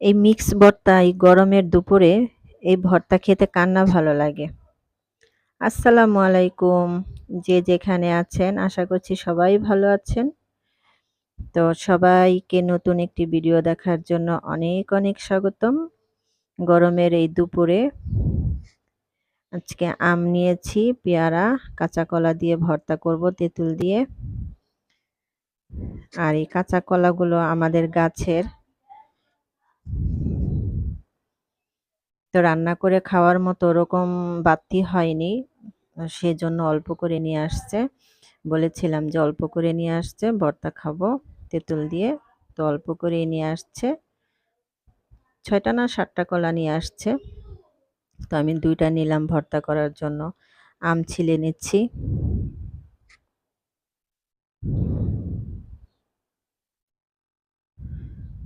এই মিক্স ভর্তা এই গরমের দুপুরে এই ভর্তা খেতে কার না ভালো লাগে। আসসালামু আলাইকুম। যে যেখানে আছেন আশা করছি সবাই ভালো আছেন। তো সবাইকে নতুন একটি ভিডিও দেখার জন্য অনেক অনেক স্বাগতম। গরমের এই দুপুরে আজকে আম নিয়েছি, পেয়ারা, কাঁচা কলা দিয়ে ভর্তা করব তেঁতুল দিয়ে। আর এই কাঁচা কলাগুলো আমাদের গাছের, তো রান্না করে খাওয়ার মতো ওরকম বাড়তি হয়নি, সেজন্য অল্প করে নিয়ে আসছে। বলেছিলাম যে অল্প করে নিয়ে আসছে, ভর্তা খাবো তেঁতুল দিয়ে, তো অল্প করেই নিয়ে আসছে। ৬টা না ৭টা কলা নিয়ে আসছে, তো আমি 2টা নিলাম ভর্তা করার জন্য। আম ছিলে নিচ্ছি।